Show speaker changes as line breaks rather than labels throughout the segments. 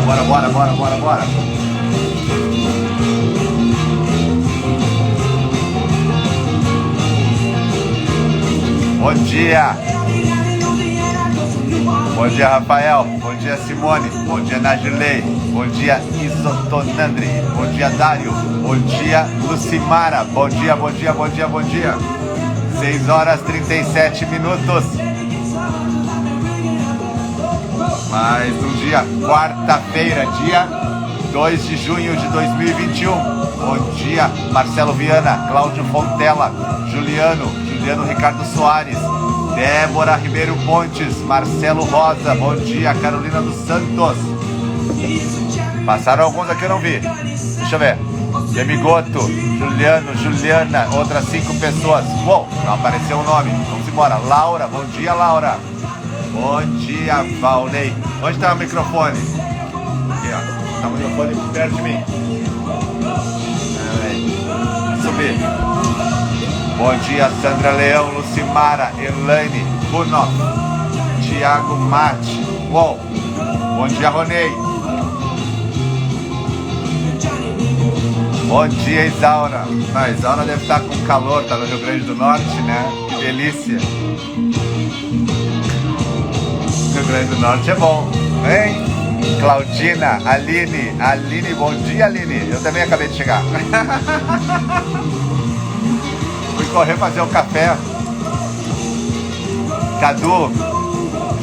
Bora, bora, bora, bora. Bom dia. Bom dia, Rafael. Bom dia, Simone. Bom dia, Najilei. Bom dia, Isotonandri. Bom dia, Dário. Bom dia, Lucimara. Bom dia, bom dia, bom dia, bom dia. 6 horas 37 minutos. Mais um dia, quarta-feira, dia 2 de junho de 2021. Bom dia, Marcelo Viana, Cláudio Fontela, Juliano Ricardo Soares, Débora Ribeiro Pontes, Marcelo Rosa, bom dia, Carolina dos Santos. Passaram alguns aqui, eu não vi. Deixa eu ver. Demigoto, Juliana, outras 5 pessoas. Uou, não apareceu o nome. Vamos embora. Laura, bom dia, Laura. Bom dia, Valnei. Onde está o microfone? Aqui, ó. Está o microfone perto de mim. Subir. Bom dia, Sandra Leão, Lucimara, Elaine, Bruno, Thiago Mate. Uou. Bom dia, Ronei. Bom dia, Isaura. A Isaura deve estar com calor, tá no Rio Grande do Norte, né? Que delícia. Rio Grande do Norte é bom, hein? Claudina, Aline, bom dia, Aline. Eu também acabei de chegar. Fui correr fazer o café. Cadu,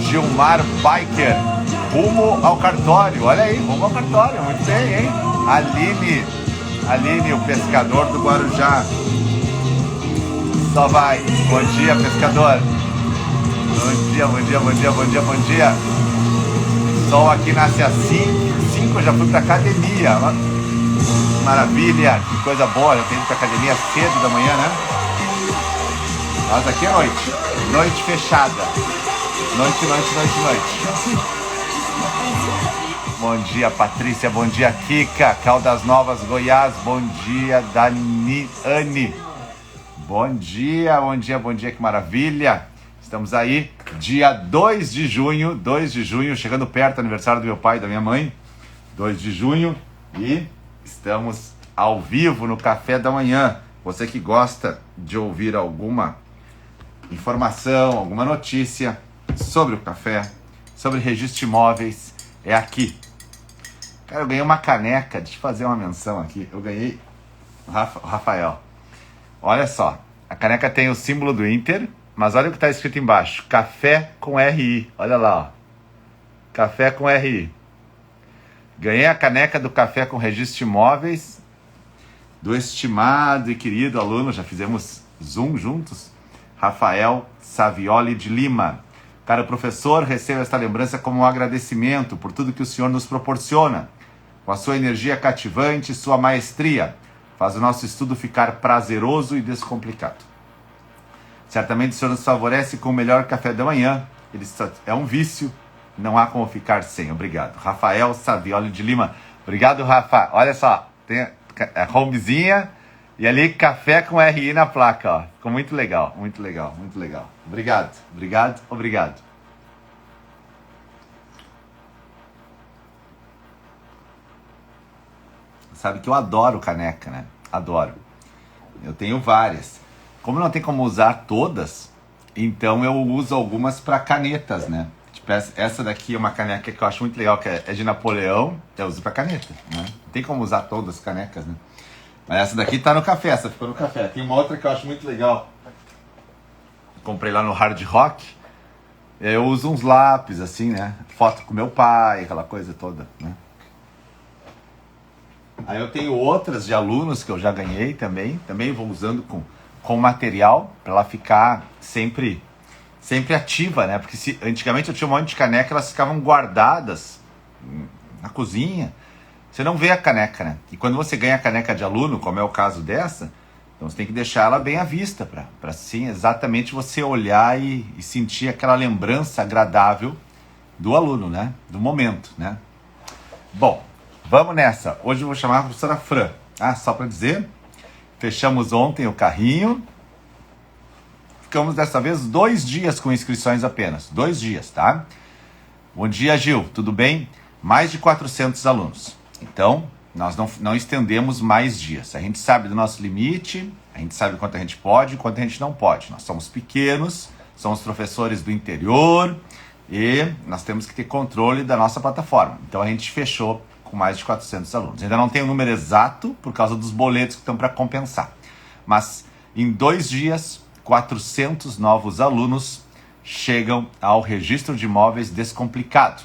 Gilmar Biker, rumo ao cartório. Olha aí, rumo ao cartório, muito bem, hein? Aline, o pescador do Guarujá. Só vai. Bom dia, pescador. Bom dia, bom dia, bom dia, bom dia, bom dia. Sol aqui nasce às 5, já fui pra academia. Maravilha, que coisa boa. Eu tenho que ir pra academia cedo da manhã, né? Nós aqui é noite. Noite fechada. Noite. Bom dia, Patrícia. Bom dia, Kika. Caldas Novas, Goiás. Bom dia, Daniane. Bom dia, que maravilha. Estamos aí, dia 2 de junho, chegando perto do aniversário do meu pai e da minha mãe. 2 de junho e estamos ao vivo no Café da Manhã. Você que gosta de ouvir alguma informação, alguma notícia sobre o café, sobre registro de imóveis, é aqui. Cara, eu ganhei uma caneca, deixa eu fazer uma menção aqui. Eu ganhei o Rafael. Olha só, a caneca tem o símbolo do Inter, mas olha o que está escrito embaixo. Café com RI. Olha lá, ó. Café com RI. Ganhei a caneca do Café com Registro de Imóveis, do estimado e querido aluno, já fizemos Zoom juntos, Rafael Savioli de Lima. Cara, professor, receba esta lembrança como um agradecimento por tudo que o senhor nos proporciona. Com a sua energia cativante e sua maestria, faz o nosso estudo ficar prazeroso e descomplicado. Certamente o senhor nos favorece com o melhor café da manhã. Ele é um vício, não há como ficar sem. Obrigado. Rafael Savioli de Lima. Obrigado, Rafa. Olha só, tem a homezinha e ali café com RI na placa, ó. Ficou muito legal, muito legal, muito legal. Obrigado. Sabe que eu adoro caneca, né? Adoro. Eu tenho várias. Como não tem como usar todas, então eu uso algumas para canetas, né? Tipo, essa daqui é uma caneca que eu acho muito legal, que é de Napoleão, eu uso para caneta, né? Não tem como usar todas as canecas, né? Mas essa daqui tá no café, essa ficou no café. Tem uma outra que eu acho muito legal. Comprei lá no Hard Rock. Eu uso uns lápis, assim, né? Foto com meu pai, aquela coisa toda, né? Aí eu tenho outras de alunos que eu já ganhei também vou usando com material para ela ficar sempre ativa, né? Porque antigamente eu tinha um monte de caneca, elas ficavam guardadas na cozinha. Você não vê a caneca, né? E quando você ganha a caneca de aluno, como é o caso dessa, então você tem que deixar ela bem à vista para sim, exatamente você olhar e sentir aquela lembrança agradável do aluno, né? Do momento, né? Bom, vamos nessa. Hoje eu vou chamar a professora Fran. Só para dizer, fechamos ontem o carrinho. Ficamos dessa vez 2 dias com inscrições apenas. 2 dias, tá? Bom dia, Gil. Tudo bem? mais de 400 alunos. Então, nós não estendemos mais dias. A gente sabe do nosso limite, a gente sabe quanto a gente pode e quanto a gente não pode. Nós somos pequenos, somos professores do interior e nós temos que ter controle da nossa plataforma. Então, a gente fechou com mais de 400 alunos. Ainda não tem o número exato por causa dos boletos que estão para compensar. Mas, em 2 dias, 400 novos alunos chegam ao registro de imóveis descomplicado.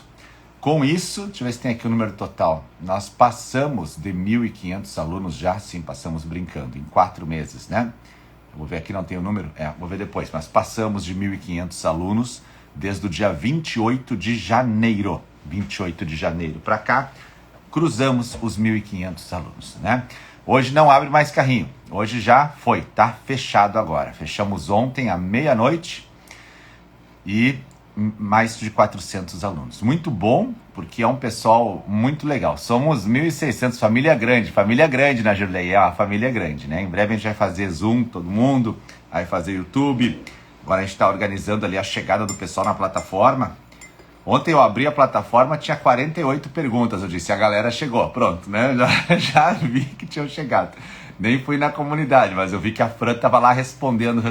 Com isso, deixa eu ver se tem aqui o número total. Nós passamos de 1.500 alunos já, sim, passamos brincando, em 4 meses, né? Eu vou ver aqui, não tem o número? Vou ver depois, mas passamos de 1.500 alunos desde o dia 28 de janeiro. 28 de janeiro para cá, cruzamos os 1.500 alunos, né? Hoje não abre mais carrinho, hoje já foi, tá fechado agora. Fechamos ontem à meia-noite e mais de 400 alunos. Muito bom, porque é um pessoal muito legal. Somos 1.600, família grande na Girlei, é uma família grande, né? Em breve a gente vai fazer Zoom, todo mundo, vai fazer YouTube. Agora a gente está organizando ali a chegada do pessoal na plataforma. Ontem eu abri a plataforma, tinha 48 perguntas, eu disse, a galera chegou, pronto, né? Já vi que tinham chegado. Nem fui na comunidade, mas eu vi que a Fran estava lá respondendo.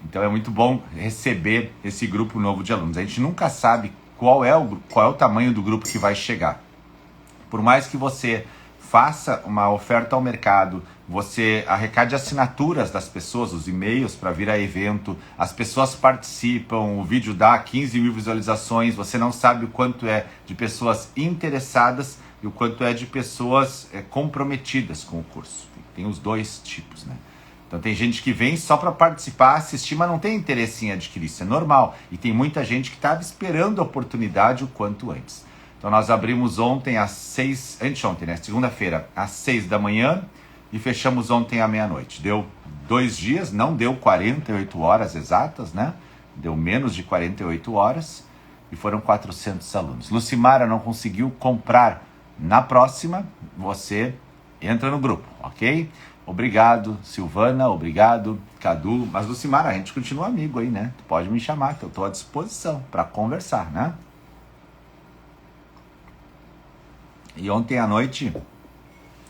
Então é muito bom receber esse grupo novo de alunos. A gente nunca sabe qual é o tamanho do grupo que vai chegar. Por mais que você faça uma oferta ao mercado, você arrecade assinaturas das pessoas, os e-mails para vir a evento, as pessoas participam, o vídeo dá 15 mil visualizações, você não sabe o quanto é de pessoas interessadas e o quanto é de pessoas comprometidas com o curso. Tem os dois tipos, né? Então tem gente que vem só para participar, assistir, mas não tem interesse em adquirir, isso é normal. E tem muita gente que estava esperando a oportunidade o quanto antes. Então nós abrimos ontem às 6, anteontem, né? Segunda-feira, às 6 da manhã e fechamos ontem à meia-noite. Deu 2 dias, não deu 48 horas exatas, né? Deu menos de 48 horas e foram 400 alunos. Lucimara não conseguiu comprar na próxima, você entra no grupo, ok? Obrigado, Silvana, obrigado, Cadu. Mas, Lucimara, a gente continua amigo aí, né? Tu pode me chamar, que eu estou à disposição para conversar, né? E ontem à noite,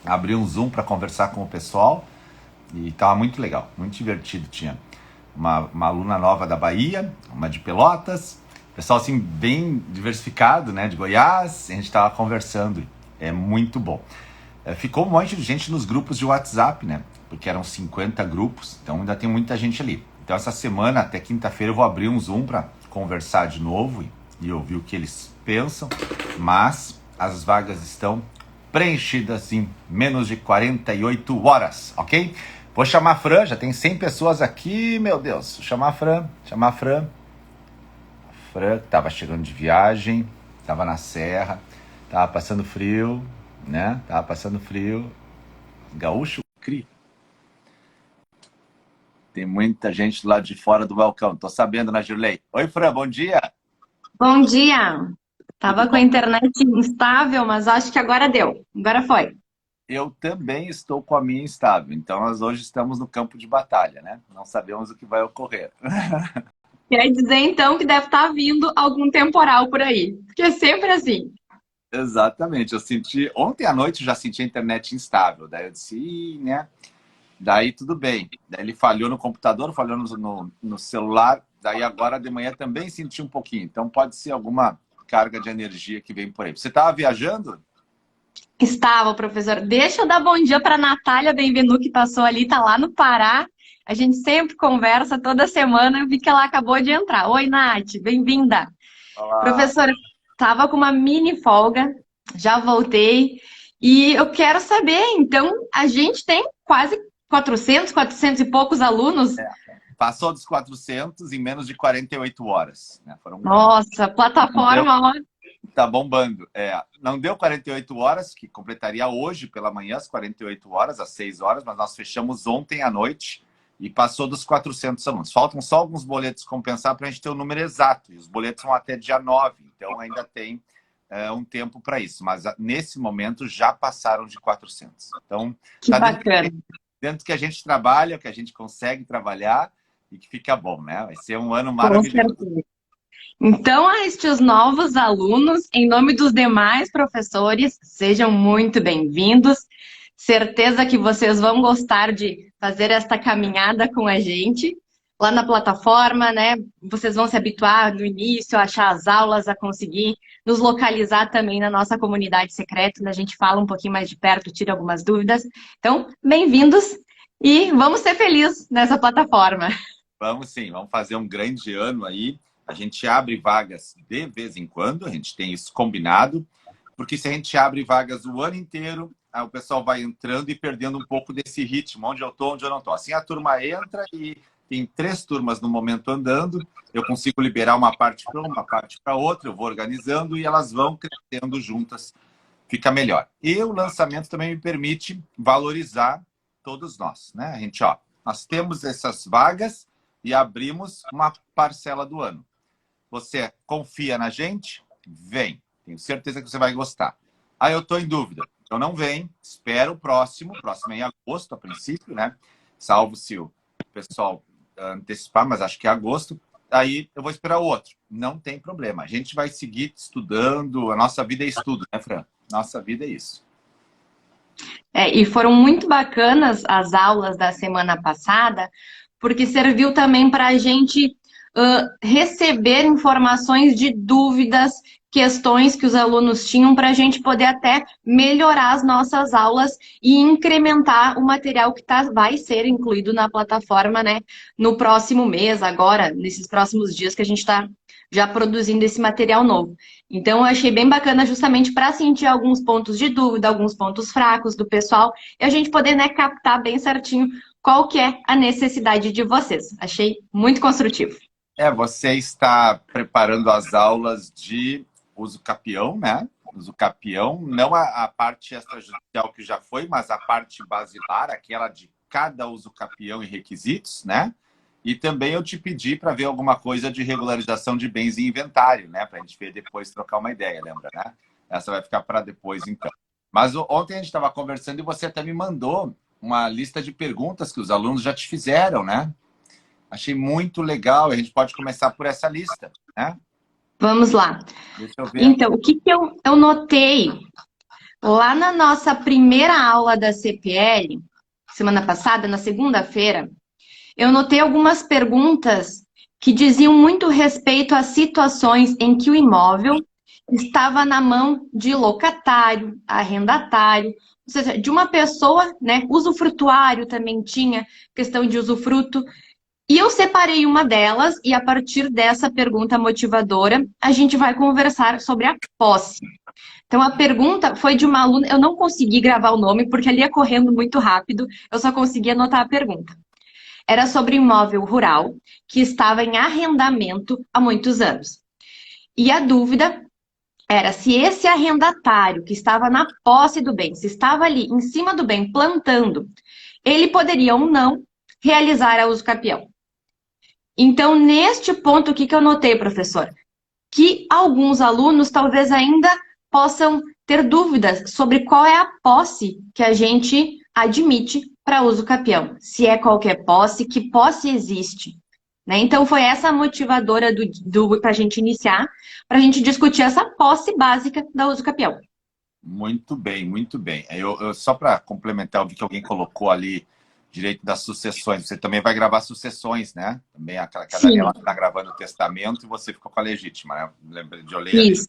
abri um Zoom para conversar com o pessoal e estava muito legal, muito divertido. Tinha uma aluna nova da Bahia, uma de Pelotas, pessoal assim bem diversificado, né? De Goiás, a gente estava conversando, é muito bom. Ficou um monte de gente nos grupos de WhatsApp, né? Porque eram 50 grupos, então ainda tem muita gente ali. Então essa semana, até quinta-feira, eu vou abrir um Zoom para conversar de novo e ouvir o que eles pensam. Mas as vagas estão preenchidas em menos de 48 horas, ok? Vou chamar a Fran, já tem 100 pessoas aqui, meu Deus. Vou chamar a Fran, A Fran que estava chegando de viagem, estava na serra, estava passando frio, né? Tava passando frio. Gaúcho cri. Tem muita gente do lado de fora do balcão. Tô sabendo, né, Girlei? Oi, Fran, bom dia.
Bom dia.
Tudo
Tava com a
bom?
internet instável, mas acho que agora deu. Agora foi.
Eu também estou com a minha instável. Então, nós hoje estamos no campo de batalha, né? Não sabemos o que vai ocorrer.
Quer dizer, então, que deve estar vindo algum temporal por aí. Porque é sempre assim.
Exatamente. Eu senti... Ontem à noite eu já senti a internet instável. Daí eu disse, né? Daí tudo bem. Daí ele falhou no computador, falhou no celular. Daí agora de manhã também senti um pouquinho. Então pode ser alguma carga de energia que vem por aí. Você estava viajando?
Estava, professor. Deixa eu dar bom dia para a Natália Benvenu, que passou ali, tá lá no Pará. A gente sempre conversa toda semana. Eu vi que ela acabou de entrar. Oi, Nath, bem-vinda.
Olá.
Professora, estava com uma mini folga, já voltei. E eu quero saber, então, a gente tem quase 400 e poucos alunos.
Passou dos 400 em menos de 48 horas. Né?
Nossa,
Não deu,
plataforma, ó.
tá bombando. Não deu 48 horas, que completaria hoje pela manhã, às 48 horas, às 6 horas, mas nós fechamos ontem à noite e passou dos 400 alunos. Faltam só alguns boletos compensar para a gente ter o número exato. E os boletos são até dia 9, então ainda tem um tempo para isso. Mas nesse momento já passaram de 400. Então,
Que
está
bacana.
dentro que a gente trabalha, que a gente consegue trabalhar e que fica bom, né? Vai ser um ano
Com
maravilhoso.
certeza. Então, a estes novos alunos, em nome dos demais professores, sejam muito bem-vindos. Certeza que vocês vão gostar de fazer esta caminhada com a gente lá na plataforma, né? Vocês vão se habituar no início a achar as aulas, a conseguir nos localizar também na nossa comunidade secreta, onde a gente fala um pouquinho mais de perto, tira algumas dúvidas. Então, bem-vindos e vamos ser felizes nessa plataforma.
Vamos sim, vamos fazer um grande ano aí. A gente abre vagas de vez em quando, a gente tem isso combinado, porque se a gente abre vagas o ano inteiro, o pessoal vai entrando e perdendo um pouco desse ritmo, onde eu estou, onde eu não estou. Assim a turma entra e tem 3 turmas no momento andando, eu consigo liberar uma parte para uma parte para outra, eu vou organizando e elas vão crescendo juntas, fica melhor. E o lançamento também me permite valorizar todos nós, né? A gente, nós temos essas vagas e abrimos uma parcela do ano. Você confia na gente? Vem. Tenho certeza que você vai gostar. Ah, eu estou em dúvida. Então não vem, espera o próximo. O próximo é em agosto, a princípio, né? Salvo se o pessoal antecipar, mas acho que é agosto. Aí eu vou esperar o outro. Não tem problema. A gente vai seguir estudando. A nossa vida é estudo, né, Fran? Nossa vida é isso.
E foram muito bacanas as aulas da semana passada, porque serviu também para a gente receber informações de dúvidas, questões que os alunos tinham, para a gente poder até melhorar as nossas aulas e incrementar o material que vai ser incluído na plataforma, né, no próximo mês, agora, nesses próximos dias que a gente está já produzindo esse material novo. Então, eu achei bem bacana justamente para sentir alguns pontos de dúvida, alguns pontos fracos do pessoal, e a gente poder, né, captar bem certinho qual que é a necessidade de vocês. Achei muito construtivo.
Você está preparando as aulas de uso capião, né? Uso capião, não a parte extrajudicial que já foi, mas a parte basilar, aquela de cada uso capião e requisitos, né? E também eu te pedi para ver alguma coisa de regularização de bens e inventário, né? Para a gente ver depois, trocar uma ideia, lembra, né? Essa vai ficar para depois, então. Mas ontem a gente estava conversando e você até me mandou uma lista de perguntas que os alunos já te fizeram, né? Achei muito legal. A gente pode começar por essa lista, né?
Vamos lá.
Deixa eu ver.
Então, o que eu notei lá na nossa primeira aula da CPL, semana passada, na segunda-feira, eu notei algumas perguntas que diziam muito respeito a situações em que o imóvel estava na mão de locatário, arrendatário, ou seja, de uma pessoa, né? Usufrutuário também tinha questão de usufruto. E eu separei uma delas e a partir dessa pergunta motivadora, a gente vai conversar sobre a posse. Então, a pergunta foi de uma aluna, eu não consegui gravar o nome porque ali ia correndo muito rápido, eu só consegui anotar a pergunta. Era sobre imóvel rural que estava em arrendamento há muitos anos. E a dúvida era se esse arrendatário que estava na posse do bem, se estava ali em cima do bem plantando, ele poderia ou não realizar a uso capião. Então, neste ponto, o que eu notei, professor? Que alguns alunos talvez ainda possam ter dúvidas sobre qual é a posse que a gente admite para uso capião. Se é qualquer posse, que posse existe. Né? Então, foi essa motivadora para a gente iniciar, para a gente discutir essa posse básica da uso capião.
Muito bem, muito bem. Só para complementar, eu vi que alguém colocou ali direito das sucessões. Você também vai gravar sucessões, né? Também aquela Daniela está gravando o testamento e você ficou com a legítima, né? Lembra de olhar ali.
Isso.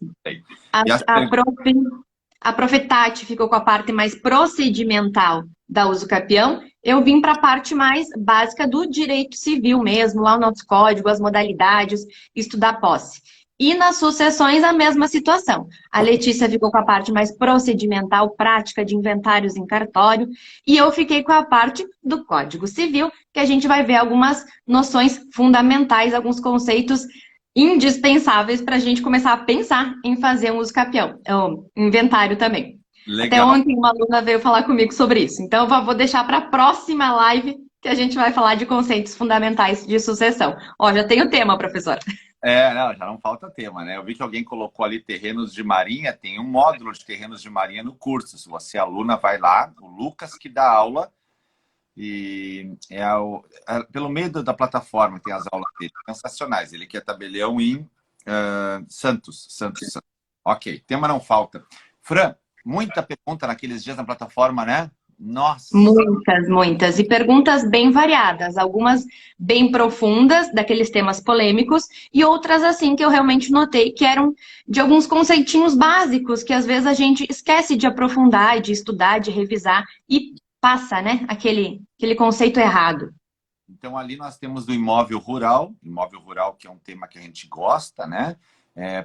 A Profetati ficou com a parte mais procedimental da uso capião. Eu vim para a parte mais básica do direito civil mesmo, lá o nosso código, as modalidades, estudar posse. E nas sucessões, a mesma situação. A Letícia ficou com a parte mais procedimental, prática de inventários em cartório, e eu fiquei com a parte do Código Civil, que a gente vai ver algumas noções fundamentais, alguns conceitos indispensáveis para a gente começar a pensar em fazer um uso capião, inventário também. Legal. Até ontem uma aluna veio falar comigo sobre isso. Então, eu vou deixar para a próxima live que a gente vai falar de conceitos fundamentais de sucessão. Já tem o tema, professora.
Não, já não falta tema, né? Eu vi que alguém colocou ali terrenos de marinha, tem um módulo de terrenos de marinha no curso. Se você é aluna, vai lá, o Lucas que dá aula, e pelo meio da plataforma tem as aulas dele, sensacionais. Ele que é tabelião em Santos. Ok, tema não falta. Fran, muita pergunta naqueles dias na plataforma, né? Nossa.
Muitas, muitas. E perguntas bem variadas, algumas bem profundas, daqueles temas polêmicos, e outras assim que eu realmente notei que eram de alguns conceitinhos básicos que às vezes a gente esquece de aprofundar, de estudar, de revisar e passa, né, aquele conceito errado.
Então, ali nós temos do imóvel rural que é um tema que a gente gosta, né?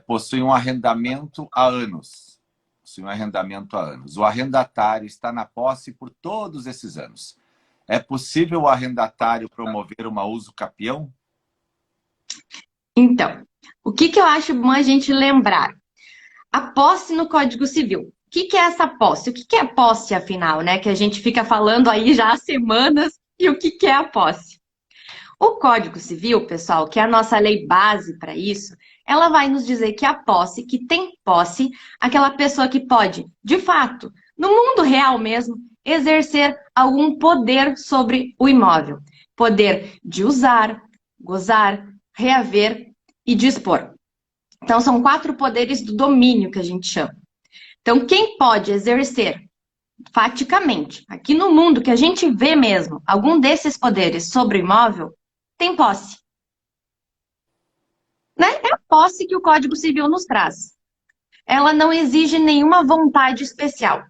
Possui um arrendamento há anos. Possui um arrendamento há anos. O arrendatário está na posse por todos esses anos. É possível o arrendatário promover uma uso capião?
Então, o que que eu acho bom a gente lembrar? A posse no Código Civil. O que que é essa posse? O que que é posse, afinal, né? Que a gente fica falando aí já há semanas, e o que que é a posse? O Código Civil, pessoal, que é a nossa lei base para isso, ela vai nos dizer que a posse, que tem posse, aquela pessoa que pode, de fato, no mundo real mesmo, exercer algum poder sobre o imóvel. Poder de usar, gozar, reaver e dispor. Então, são 4 poderes do domínio que a gente chama. Então, quem pode exercer faticamente, aqui no mundo que a gente vê mesmo, algum desses poderes sobre o imóvel, tem posse. Né? É a posse que o Código Civil nos traz. Ela não exige nenhuma vontade especial.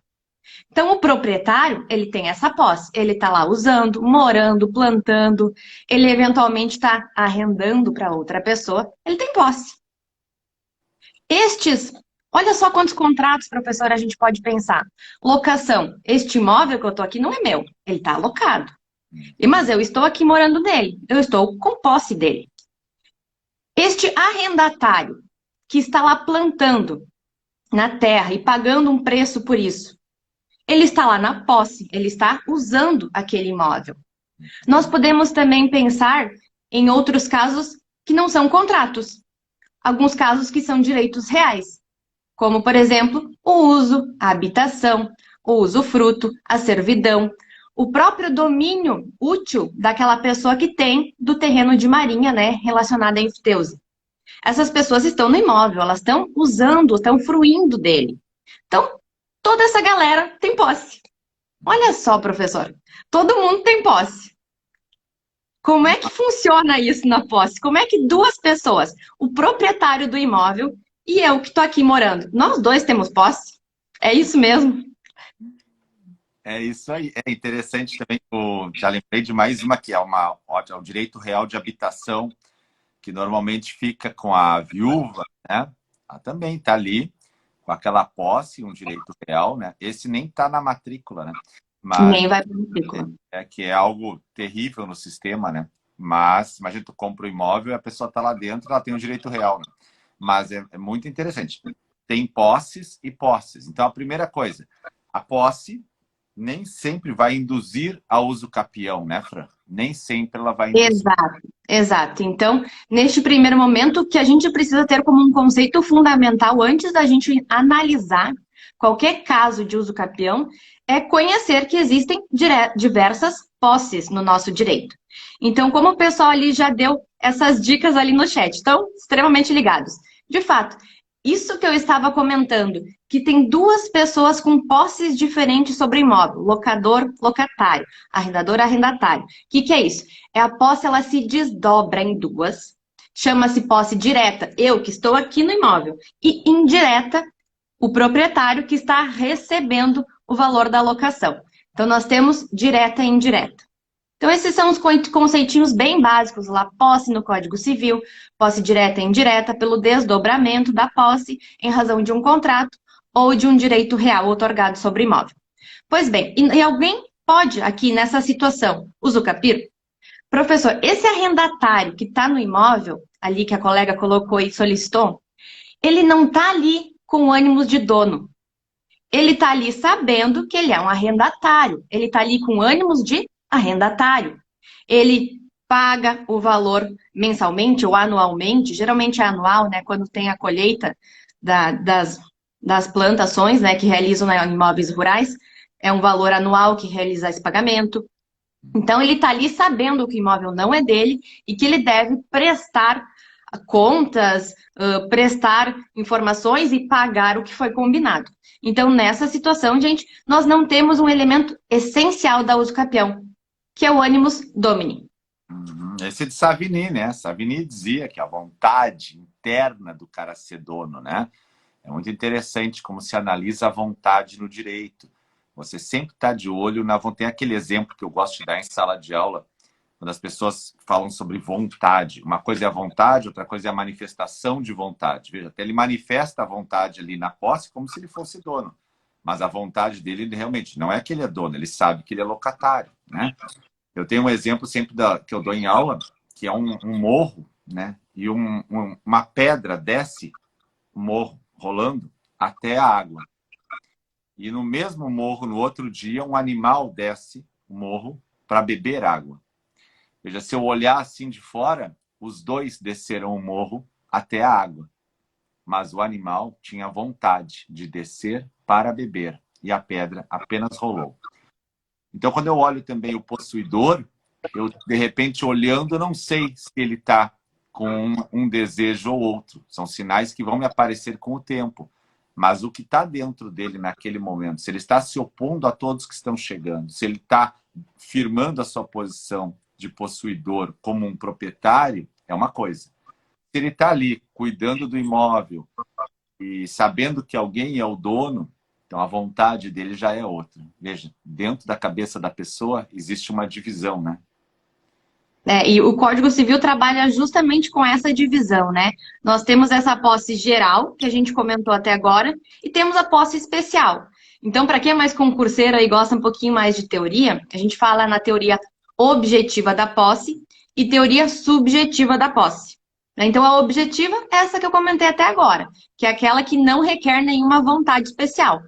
Então, o proprietário, ele tem essa posse. Ele está lá usando, morando, plantando, ele eventualmente está arrendando para outra pessoa, ele tem posse. Olha só quantos contratos, professor, a gente pode pensar. Locação. Este imóvel que eu estou aqui não é meu, ele está alocado. Mas eu estou aqui morando nele, eu estou com posse dele. Este arrendatário que está lá plantando na terra e pagando um preço por isso, ele está lá na posse, ele está usando aquele imóvel. Nós podemos também pensar em outros casos que não são contratos. Alguns casos que são direitos reais, como, por exemplo, o uso, a habitação, o usufruto, a servidão, o próprio domínio útil daquela pessoa que tem do terreno de marinha, né, relacionado à enfiteuse. Essas pessoas estão no imóvel, elas estão usando, estão fruindo dele. Então, toda essa galera tem posse. Olha só, professor, todo mundo tem posse. Como é que funciona isso na posse? Como é que duas pessoas, o proprietário do imóvel e eu que estou aqui morando, nós dois temos posse? É isso mesmo?
É isso aí. É interessante também, já lembrei de mais uma que é o direito real de habitação, que normalmente fica com a viúva, né? Ela também está ali com aquela posse, um direito real, né? Esse nem está na matrícula, né? Mas
Nem vai para o matrícula.
que é algo terrível no sistema, né? Mas imagina, tu compra o imóvel e a pessoa está lá dentro, ela tem um direito real, né? Mas é muito interessante. Tem posses e posses. Então, a primeira coisa, a posse nem sempre vai induzir ao uso capião, né, Fran? Nem sempre ela vai induzir.
Exato, exato. Então, neste primeiro momento, o que a gente precisa ter como um conceito fundamental antes da gente analisar qualquer caso de uso capião é conhecer que existem diversas posses no nosso direito. Então, como o pessoal ali já deu essas dicas ali no chat, estão extremamente ligados. De fato, isso que eu estava comentando, que tem duas pessoas com posses diferentes sobre imóvel, locador, locatário, arrendador, arrendatário. O que é isso? É a posse, ela se desdobra em duas, chama-se posse direta, eu que estou aqui no imóvel, e indireta, o proprietário que está recebendo o valor da locação. Então, nós temos direta e indireta. Então, esses são os conceitinhos bem básicos lá, posse no Código Civil, posse direta e indireta pelo desdobramento da posse em razão de um contrato ou de um direito real otorgado sobre imóvel. Pois bem, e alguém pode aqui nessa situação usucapir? Professor, esse arrendatário que está no imóvel, ali que a colega colocou e solicitou, ele não está ali com ânimos de dono. Ele está ali sabendo que ele é um arrendatário. Ele está ali com ânimos de arrendatário. Ele paga o valor mensalmente ou anualmente, geralmente é anual, né? Quando tem a colheita das plantações, né? Que realizam em imóveis rurais, é um valor anual que realiza esse pagamento. Então, ele está ali sabendo que o imóvel não é dele e que ele deve prestar contas, prestar informações e pagar o que foi combinado. Então, nessa situação, gente, nós não temos um elemento essencial da uso capião, que é o animus domini.
Esse é de Savigny, né? Savigny dizia que a vontade interna do cara ser dono, né? É muito interessante como se analisa a vontade no direito. Você sempre está de olho na vontade. Tem aquele exemplo que eu gosto de dar em sala de aula, quando as pessoas falam sobre vontade. Uma coisa é a vontade, outra coisa é a manifestação de vontade. Veja, até ele manifesta a vontade ali na posse como se ele fosse dono. Mas a vontade dele ele realmente não é que ele é dono, ele sabe que ele é locatário, né? Eu tenho um exemplo sempre que eu dou em aula, que é um morro, né? E uma pedra desce o morro, rolando até a água. E no mesmo morro, no outro dia, um animal desce o morro para beber água. Veja, se eu olhar assim de fora, os dois desceram o morro até a água. Mas o animal tinha vontade de descer para beber. E a pedra apenas rolou. Então, quando eu olho também o possuidor, eu, de repente, olhando, não sei se ele está com um desejo ou outro. São sinais que vão me aparecer com o tempo. Mas o que está dentro dele naquele momento, se ele está se opondo a todos que estão chegando, se ele está firmando a sua posição de possuidor como um proprietário, é uma coisa. Se ele está ali cuidando do imóvel e sabendo que alguém é o dono, então a vontade dele já é outra. Veja, dentro da cabeça da pessoa existe uma divisão, né?
E o Código Civil trabalha justamente com essa divisão, né? Nós temos essa posse geral, que a gente comentou até agora, e temos a posse especial. Então, para quem é mais concurseiro e gosta um pouquinho mais de teoria, a gente fala na teoria objetiva da posse e teoria subjetiva da posse. Então, a objetiva é essa que eu comentei até agora, que é aquela que não requer nenhuma vontade especial.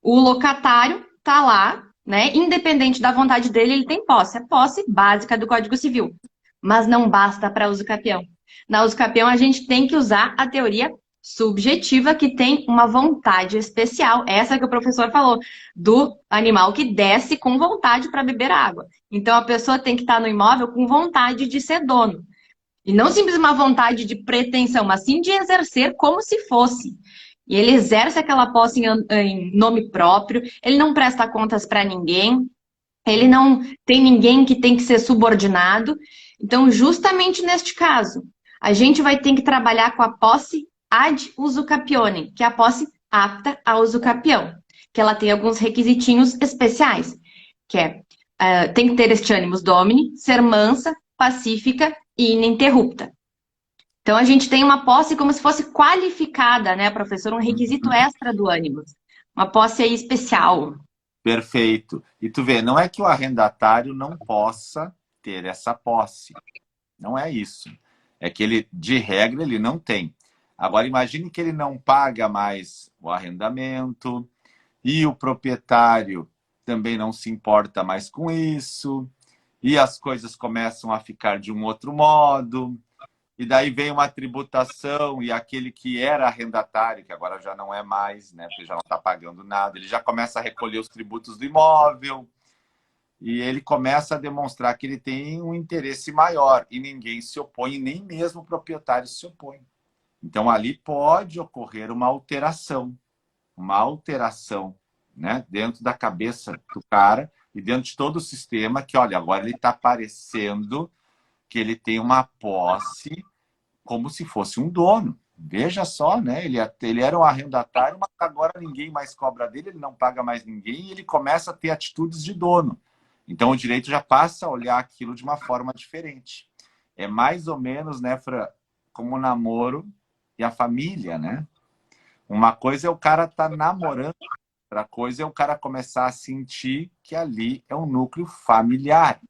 O locatário está lá, né? Independente da vontade dele, ele tem posse. É posse básica do Código Civil. Mas não basta para uso capião. Na uso capião, a gente tem que usar a teoria subjetiva, que tem uma vontade especial. Essa que o professor falou, do animal que desce com vontade para beber água. Então, a pessoa tem que estar no imóvel com vontade de ser dono. E não simplesmente uma vontade de pretensão, mas sim de exercer como se fosse. E ele exerce aquela posse em nome próprio, ele não presta contas para ninguém, ele não tem ninguém que tem que ser subordinado. Então, justamente neste caso, a gente vai ter que trabalhar com a posse ad usucapione, que é a posse apta a uso capião, que ela tem alguns requisitinhos especiais, que tem que ter este animus domini, ser mansa, pacífica e ininterrupta. Então, a gente tem uma posse como se fosse qualificada, né, professor? Um requisito extra do animus. Uma posse aí especial.
Perfeito. E tu vê, não é que o arrendatário não possa ter essa posse. Não é isso. É que ele, de regra, ele não tem. Agora, imagine que ele não paga mais o arrendamento e o proprietário também não se importa mais com isso e as coisas começam a ficar de um outro modo. E daí vem uma tributação e aquele que era arrendatário, que agora já não é mais, né, porque já não está pagando nada, ele já começa a recolher os tributos do imóvel e ele começa a demonstrar que ele tem um interesse maior e ninguém se opõe, nem mesmo o proprietário se opõe. Então, ali pode ocorrer uma alteração, né, dentro da cabeça do cara e dentro de todo o sistema que, olha, agora ele está parecendo que ele tem uma posse como se fosse um dono. Veja só, né? Ele era um arrendatário, mas agora ninguém mais cobra dele, ele não paga mais ninguém e ele começa a ter atitudes de dono. Então, o direito já passa a olhar aquilo de uma forma diferente. É mais ou menos, né, Fran, como o namoro e a família, né? Uma coisa é o cara estar namorando, outra coisa é o cara começar a sentir que ali é um núcleo familiar.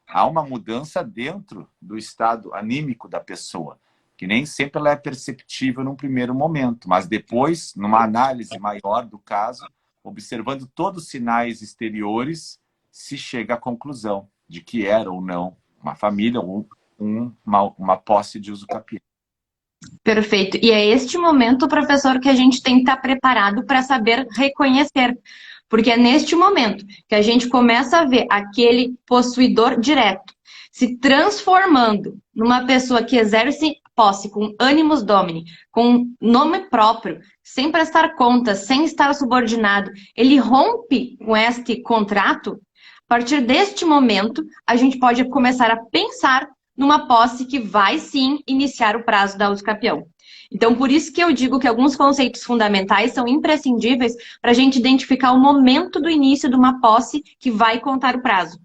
Há uma mudança dentro do estado anímico da pessoa, que nem sempre ela é perceptível num primeiro momento, mas depois, numa análise maior do caso, observando todos os sinais exteriores, se chega à conclusão de que era ou não uma família ou uma posse de uso capião.
Perfeito. E é este momento, professor, que a gente tem que estar preparado para saber reconhecer. Porque é neste momento que a gente começa a ver aquele possuidor direto se transformando numa pessoa que exerce posse com animus domini, com nome próprio, sem prestar contas, sem estar subordinado, ele rompe com este contrato, a partir deste momento, a gente pode começar a pensar numa posse que vai sim iniciar o prazo da uso capião. Então, por isso que eu digo que alguns conceitos fundamentais são imprescindíveis para a gente identificar o momento do início de uma posse que vai contar o prazo.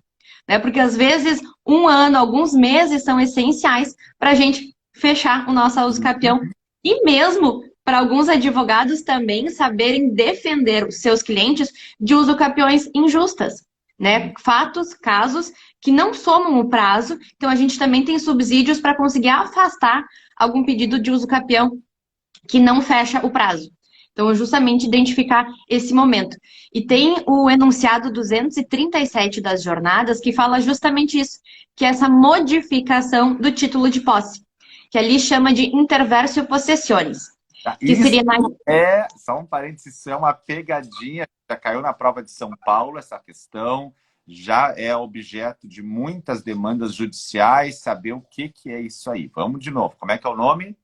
Né? Porque, às vezes, um ano, alguns meses são essenciais para a gente fechar o nosso uso capião. E mesmo para alguns advogados também saberem defender os seus clientes de uso capiões injustas. Né? Fatos, casos que não somam o prazo, então a gente também tem subsídios para conseguir afastar algum pedido de uso capião que não fecha o prazo. Então, justamente identificar esse momento. E tem o enunciado 237 das jornadas que fala justamente isso, que é essa modificação do título de posse, que ali chama de interversio possessionis. Que
Isso
seria
só um parênteses, isso é uma pegadinha, já caiu na prova de São Paulo essa questão, já é objeto de muitas demandas judiciais, saber o que é isso aí. Vamos de novo, como é que é o nome?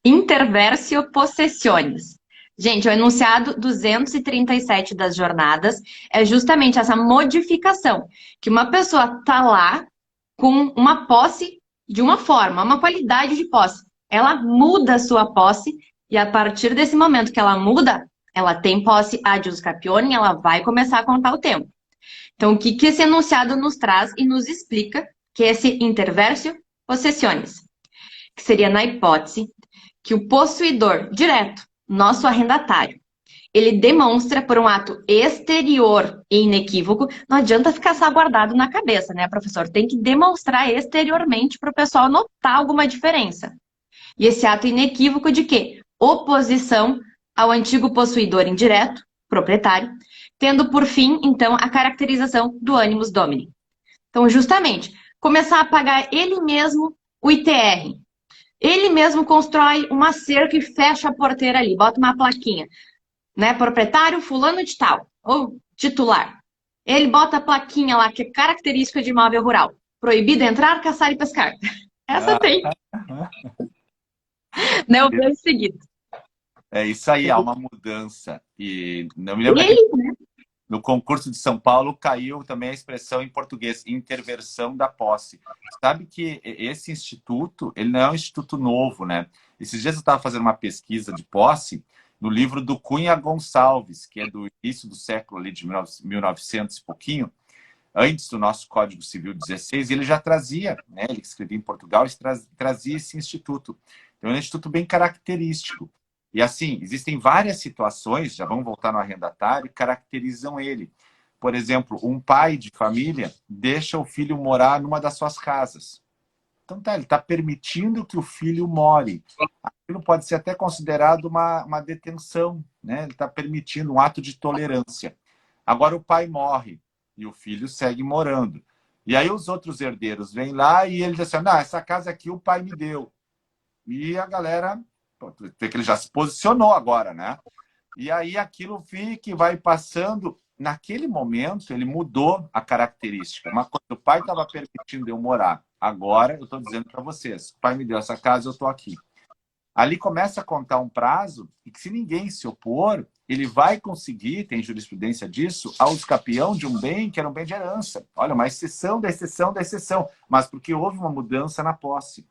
Interversio possessionis. Gente, o enunciado 237 das jornadas é justamente essa modificação, que uma pessoa está lá com uma posse de uma forma, uma qualidade de posse. Ela muda a sua posse e a partir desse momento que ela muda, ela tem posse ad jus capione e ela vai começar a contar o tempo. Então, o que esse enunciado nos traz e nos explica que é esse interversio possessionis, que seria na hipótese que o possuidor direto, nosso arrendatário, ele demonstra por um ato exterior e inequívoco, não adianta ficar só guardado na cabeça, né, professor? Tem que demonstrar exteriormente para o pessoal notar alguma diferença. E esse ato inequívoco de quê? Oposição ao antigo possuidor indireto, proprietário, tendo por fim, então, a caracterização do animus domini. Então, justamente, começar a pagar ele mesmo o ITR. Ele mesmo constrói uma cerca e fecha a porteira ali, bota uma plaquinha, né? Proprietário fulano de tal, ou titular. Ele bota a plaquinha lá, que é característica de imóvel rural. Proibido entrar, caçar e pescar. Essa tem. Né? O bem seguido.
É isso aí, há uma mudança. E não me lembro que no concurso de São Paulo caiu também a expressão em português, interversão da posse. Sabe que esse instituto, ele não é um instituto novo, né? Esses dias eu estava fazendo uma pesquisa de posse no livro do Cunha Gonçalves, que é do início do século ali de 1900 e pouquinho, antes do nosso Código Civil 16, e ele já trazia, né? Ele escrevia em Portugal, ele trazia esse instituto. Então é um instituto bem característico. E assim, existem várias situações, já vamos voltar no arrendatário, que caracterizam ele. Por exemplo, um pai de família deixa o filho morar numa das suas casas. Então tá, ele está permitindo que o filho more. Aquilo pode ser até considerado uma detenção, né? Ele está permitindo um ato de tolerância. Agora o pai morre e o filho segue morando. E aí os outros herdeiros vêm lá e ele diz assim, não, essa casa aqui o pai me deu. E a galera... que ele já se posicionou agora, né? E aí aquilo fica e vai passando. Naquele momento, ele mudou a característica. Uma coisa, o pai estava permitindo eu morar. Agora, eu estou dizendo para vocês, o pai me deu essa casa, eu estou aqui. Ali começa a contar um prazo e que se ninguém se opor, ele vai conseguir, tem jurisprudência disso, ao escapião de um bem que era um bem de herança. Olha, uma exceção da exceção da exceção, mas porque houve uma mudança na posse.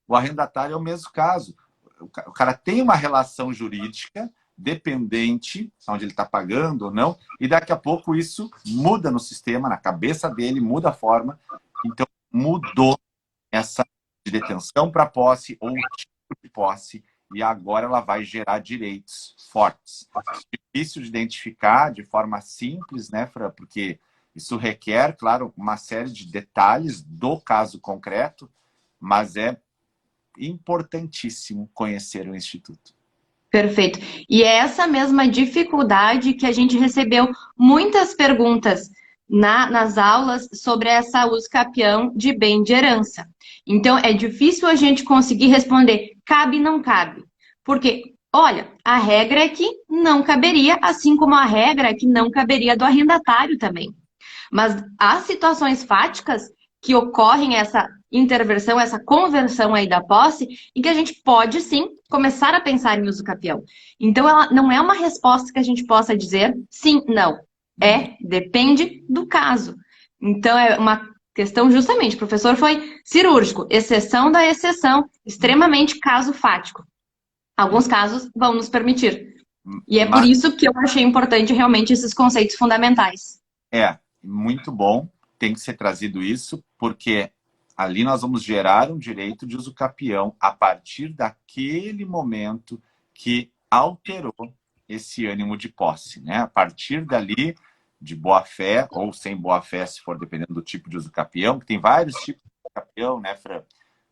O arrendatário é o mesmo caso. O cara tem uma relação jurídica dependente, onde ele está pagando ou não, e daqui a pouco isso muda no sistema, na cabeça dele, muda a forma. Então, mudou essa de detenção para posse ou tipo de posse, e agora ela vai gerar direitos fortes. Difícil de identificar de forma simples, né, Fran? Porque isso requer, claro, uma série de detalhes do caso concreto, mas é importantíssimo conhecer o Instituto.
Perfeito. E é essa mesma dificuldade que a gente recebeu muitas perguntas nas aulas sobre essa uso capião de bem de herança. Então, é difícil a gente conseguir responder cabe, não cabe. Porque, olha, a regra é que não caberia, assim como a regra é que não caberia do arrendatário também. Mas há situações fáticas que ocorrem essa interversão, essa conversão aí da posse, em que a gente pode sim começar a pensar em uso capião. Então, ela não é uma resposta que a gente possa dizer sim, não. Depende do caso. Então, é uma questão justamente, o professor foi cirúrgico, exceção da exceção, extremamente caso fático. Alguns casos vão nos permitir. E é por isso que eu achei importante realmente esses conceitos fundamentais.
Muito bom, tem que ser trazido isso, porque ali nós vamos gerar um direito de uso capião a partir daquele momento que alterou esse ânimo de posse, né? A partir dali, de boa-fé ou sem boa-fé, se for dependendo do tipo de uso capião, que tem vários tipos de capião, né, Fran?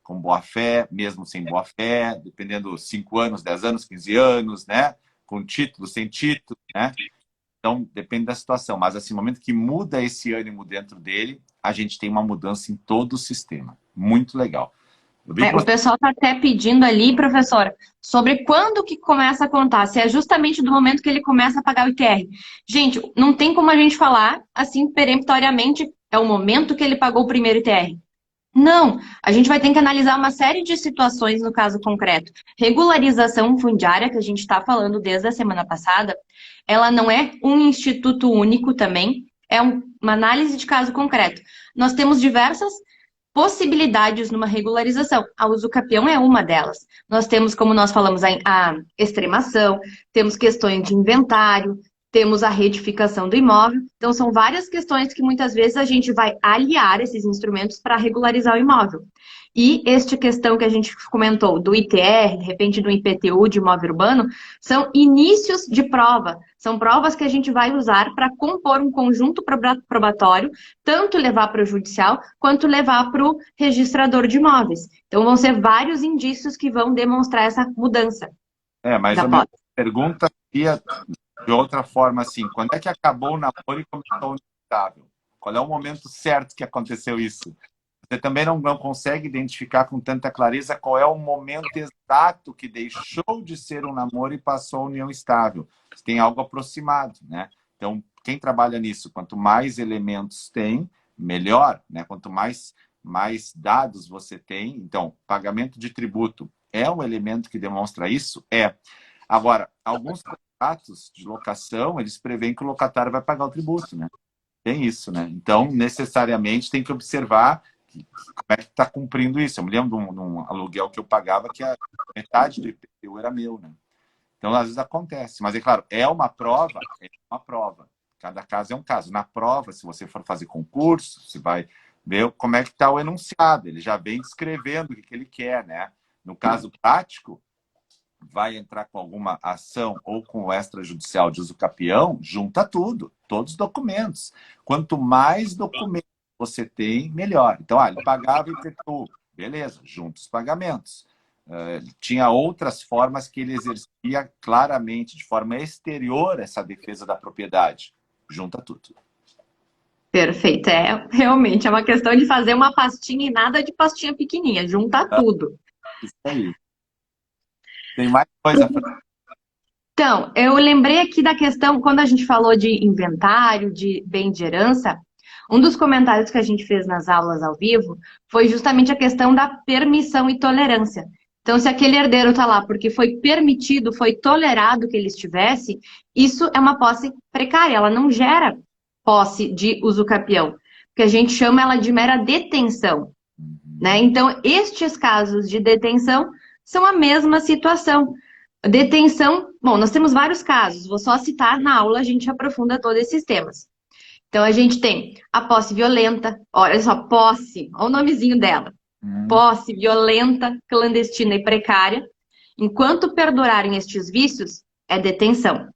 Com boa-fé, mesmo sem boa-fé, dependendo 5 anos, 10 anos, 15 anos, né? Com título, sem título, né? Então, depende da situação. Mas, assim, no momento que muda esse ânimo dentro dele, a gente tem uma mudança em todo o sistema. Muito legal.
O pessoal está até pedindo ali, professora, sobre quando que começa a contar. Se é justamente do momento que ele começa a pagar o ITR. Gente, não tem como a gente falar, assim, peremptoriamente, é o momento que ele pagou o primeiro ITR. Não, a gente vai ter que analisar uma série de situações no caso concreto. Regularização fundiária, que a gente está falando desde a semana passada, ela não é um instituto único também, é uma análise de caso concreto. Nós temos diversas possibilidades numa regularização. A usucapião é uma delas. Nós temos, como nós falamos, a extremação, temos questões de inventário, temos a retificação do imóvel. Então, são várias questões que muitas vezes a gente vai aliar esses instrumentos para regularizar o imóvel. E esta questão que a gente comentou do ITR, de repente do IPTU de imóvel urbano, são inícios de prova. São provas que a gente vai usar para compor um conjunto probatório, tanto levar para o judicial, quanto levar para o registrador de imóveis. Então, vão ser vários indícios que vão demonstrar essa mudança.
Mas a minha pergunta seria de outra forma, assim, quando é que acabou o namoro e começou o inestável? Qual é o momento certo que aconteceu isso? Você também não consegue identificar com tanta clareza qual é o momento exato que deixou de ser um namoro e passou a união estável. Você tem algo aproximado, né? Então, quem trabalha nisso, quanto mais elementos tem, melhor, né? Quanto mais dados você tem. Então, pagamento de tributo é um elemento que demonstra isso? Agora, alguns contratos de locação, eles preveem que o locatário vai pagar o tributo, né? Tem isso, né? Então, necessariamente, tem que observar como é que está cumprindo isso. Eu me lembro de um aluguel que eu pagava que a metade do IPTU era meu, né? Então, às vezes acontece. Mas, é claro, é uma prova. Cada caso é um caso. Na prova, se você for fazer concurso, você vai ver como é que está o enunciado. Ele já vem descrevendo o que ele quer, né? No caso prático, vai entrar com alguma ação ou com o extrajudicial de uso capião, junta tudo, todos os documentos. Quanto mais documentos você tem, melhor. Então, ele pagava IPTU, beleza, junta os pagamentos. Tinha outras formas que ele exercia claramente, de forma exterior, essa defesa da propriedade. Junta tudo.
Perfeito. Realmente é uma questão de fazer uma pastinha e nada de pastinha pequenininha. Junta tudo.
Isso aí. Tem mais coisa para...
Então, eu lembrei aqui da questão, quando a gente falou de inventário, de bem de herança, um dos comentários que a gente fez nas aulas ao vivo foi justamente a questão da permissão e tolerância. Então, se aquele herdeiro está lá porque foi permitido, foi tolerado que ele estivesse, isso é uma posse precária, ela não gera posse de usucapião, porque a gente chama ela de mera detenção, né? Então, estes casos de detenção são a mesma situação. Detenção, bom, nós temos vários casos, vou só citar na aula, a gente aprofunda todos esses temas. Então, a gente tem a posse violenta, olha só, posse, olha o nomezinho dela. Posse violenta, clandestina e precária. Enquanto perdurarem estes vícios, é detenção.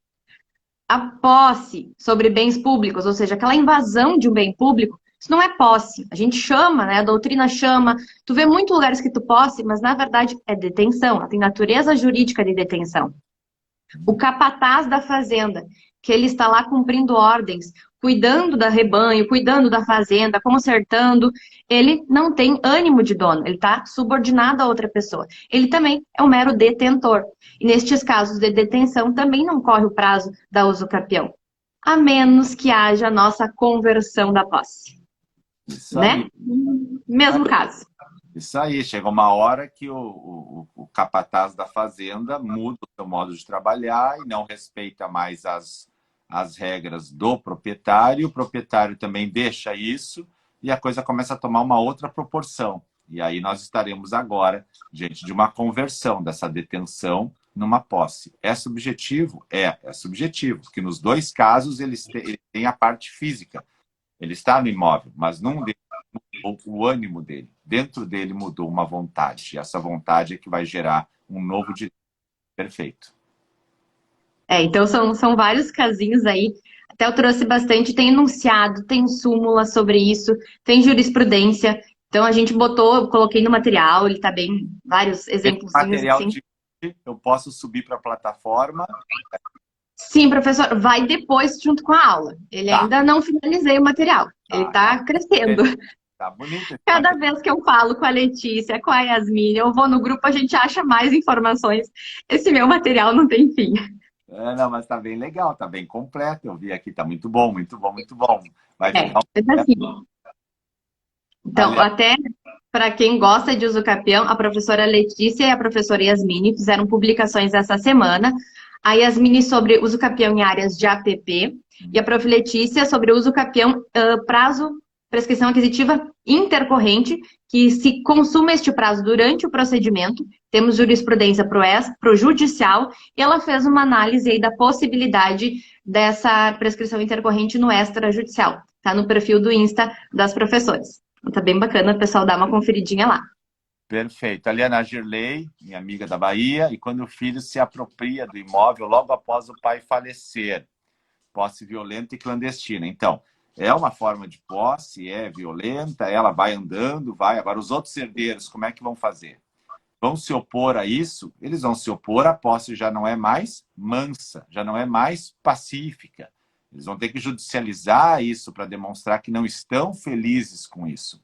A posse sobre bens públicos, ou seja, aquela invasão de um bem público, isso não é posse. A gente chama, né? A doutrina chama. Tu vê muitos lugares que tu posse, mas na verdade é detenção. Ela tem natureza jurídica de detenção. O capataz da fazenda, que ele está lá cumprindo ordens, cuidando do rebanho, cuidando da fazenda, consertando, ele não tem ânimo de dono, ele está subordinado a outra pessoa. Ele também é um mero detentor. E nestes casos de detenção também não corre o prazo da usucapião, a menos que haja a nossa conversão da posse.
Isso
Né?
aí.
Mesmo caso.
Isso aí, chega uma hora que o capataz da fazenda muda o seu modo de trabalhar e não respeita mais as regras do proprietário. O proprietário também deixa isso e a coisa começa a tomar uma outra proporção. E aí nós estaremos agora diante de uma conversão dessa detenção numa posse. É subjetivo? É subjetivo, porque nos dois casos ele tem a parte física. Ele está no imóvel, mas num deles mudou o ânimo dele. Dentro dele mudou uma vontade. E essa vontade é que vai gerar um novo direito. Perfeito.
Então são vários casinhos aí. Até eu trouxe bastante, tem enunciado, tem súmula sobre isso, tem jurisprudência. Então a gente botou, coloquei no material, ele tá bem, vários
Esse
exemplozinhos
material
assim.
eu posso subir para a plataforma.
Sim, professor, vai depois junto com a aula. Ele
Tá,
ainda não finalizei o material. Ele
tá.
tá crescendo.
Tá bonito esse
Cada
material.
vez que eu falo com a Letícia, com a Yasmin, eu vou no grupo, a gente acha mais informações. Esse meu material não tem fim.
Não, mas tá bem legal, tá bem completo. Eu vi aqui, tá muito bom, muito bom, muito bom. Vai ficar
Mas assim, então,
aliás,
até para quem gosta de uso capião, a professora Letícia e a professora Yasmine fizeram publicações essa semana. A Yasmine sobre uso capião em áreas de APP e a prof. Letícia sobre uso capião prazo, prescrição aquisitiva intercorrente, que se consuma este prazo durante o procedimento. Temos jurisprudência para o judicial e ela fez uma análise aí da possibilidade dessa prescrição intercorrente no extrajudicial. Tá no perfil do Insta das professoras. Tá bem bacana o pessoal dar uma conferidinha lá.
perfeito. Ali é na Girley, minha amiga da Bahia, e quando o filho se apropria do imóvel logo após o pai falecer. Posse violenta e clandestina. Então, é uma forma de posse, é violenta, ela vai andando, vai. Agora, os outros herdeiros, como é que vão fazer? Vão se opor a isso? Eles vão se opor, a posse já não é mais mansa, já não é mais pacífica. Eles vão ter que judicializar isso para demonstrar que não estão felizes com isso.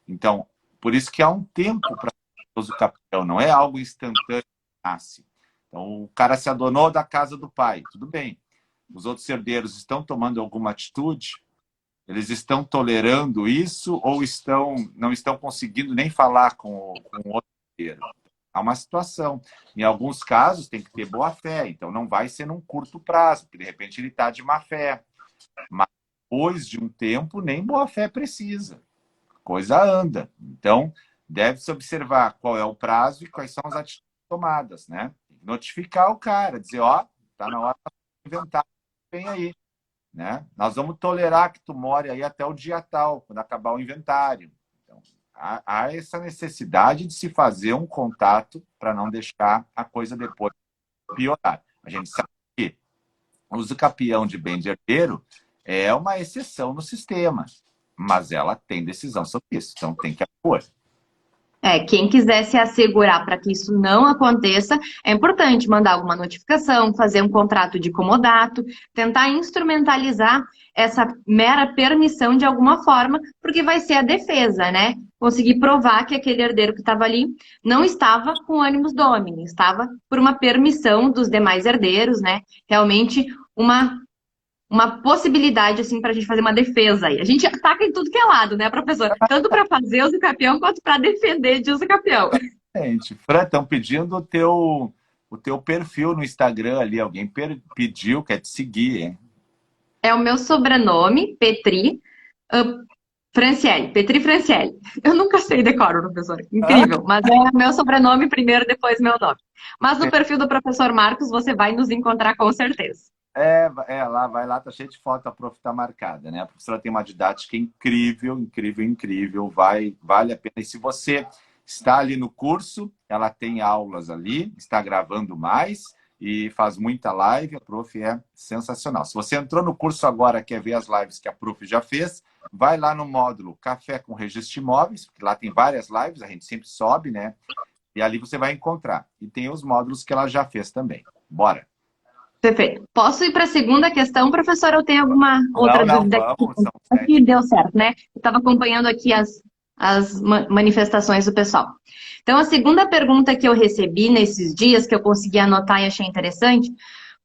Então, por isso que há um tempo para o uso capião, não é algo instantâneo que nasce. Então, o cara se adonou da casa do pai, tudo bem. Os outros herdeiros estão tomando alguma atitude? Eles estão tolerando isso ou não estão conseguindo nem falar com o outro herdeiro? Há uma situação. Em alguns casos, tem que ter boa-fé. Então, não vai ser num curto prazo, porque, de repente, ele está de má-fé. Mas, depois de um tempo, nem boa-fé precisa. A coisa anda. Então, deve-se observar qual é o prazo e quais são as atitudes tomadas, né? Notificar o cara, dizer, ó, tá na hora de inventar, vem aí, né? Nós vamos tolerar que tu more aí até o dia tal, quando acabar o inventário. Então, há essa necessidade de se fazer um contato para não deixar a coisa depois piorar. A gente sabe que o uso capião de bem de herdeiro é uma exceção no sistema, mas ela tem decisão sobre isso, então tem que apoiar.
Quem quiser se assegurar para que isso não aconteça, é importante mandar alguma notificação, fazer um contrato de comodato, tentar instrumentalizar essa mera permissão de alguma forma, porque vai ser a defesa, né? Conseguir provar que aquele herdeiro que estava ali não estava com ânimos domini, estava por uma permissão dos demais herdeiros, né? Realmente uma possibilidade, assim, para a gente fazer uma defesa aí. A gente ataca em tudo que é lado, né, professor? Tanto para fazer uso capião, quanto para defender de uso capião.
Gente, Fran, estão pedindo o teu perfil no Instagram ali. Alguém pediu, quer te seguir, hein?
É o meu sobrenome, Petri Franciele. Petri Franciele. Eu nunca sei decoro, professor. Incrível. Mas é meu sobrenome primeiro, depois meu nome. Mas no perfil do professor Marcos, você vai nos encontrar com certeza.
Lá, vai lá, tá cheio de foto, a prof tá marcada, né? A professora tem uma didática incrível, incrível, incrível, vale a pena. E se você está ali no curso, ela tem aulas ali, está gravando mais e faz muita live, a prof é sensacional. Se você entrou no curso agora, quer ver as lives que a prof já fez, vai lá no módulo Café com Registro de Imóveis, porque lá tem várias lives, a gente sempre sobe, né? E ali você vai encontrar. E tem os módulos que ela já fez também. Bora!
Perfeito. Posso ir para a segunda questão, professor? Ou tem alguma outra dúvida?
Vamos, são
Aqui deu certo, né? Eu estava acompanhando aqui as manifestações do pessoal. Então, a segunda pergunta que eu recebi nesses dias, que eu consegui anotar e achei interessante,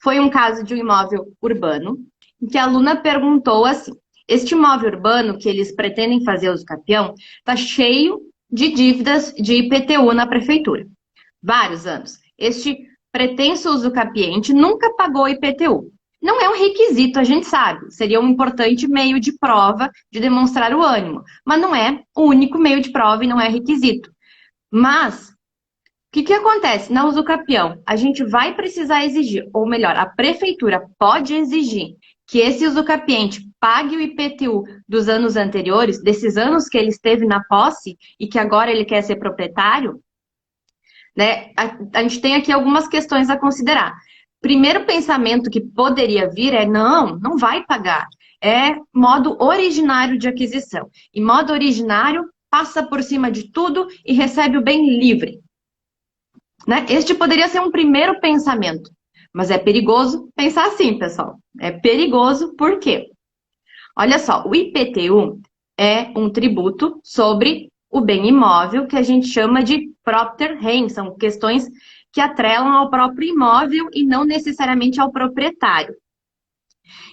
foi um caso de um imóvel urbano, em que a aluna perguntou assim: este imóvel urbano que eles pretendem fazer uso capião está cheio de dívidas de IPTU na prefeitura. Vários anos. Este pretenso usucapiente nunca pagou IPTU. Não é um requisito, a gente sabe. Seria um importante meio de prova de demonstrar o ânimo. Mas não é o único meio de prova e não é requisito. Mas, o que acontece? Na usucapião, a gente vai precisar exigir, ou melhor, a prefeitura pode exigir que esse usucapiente pague o IPTU dos anos anteriores, desses anos que ele esteve na posse e que agora ele quer ser proprietário, né? A gente tem aqui algumas questões a considerar. Primeiro pensamento que poderia vir é, não vai pagar. É modo originário de aquisição. E modo originário passa por cima de tudo e recebe o bem livre. Né? Este poderia ser um primeiro pensamento. Mas é perigoso pensar assim, pessoal. É perigoso por quê? Olha só, o IPTU é um tributo sobre o bem imóvel que a gente chama de propter rem. São questões que atrelam ao próprio imóvel e não necessariamente ao proprietário.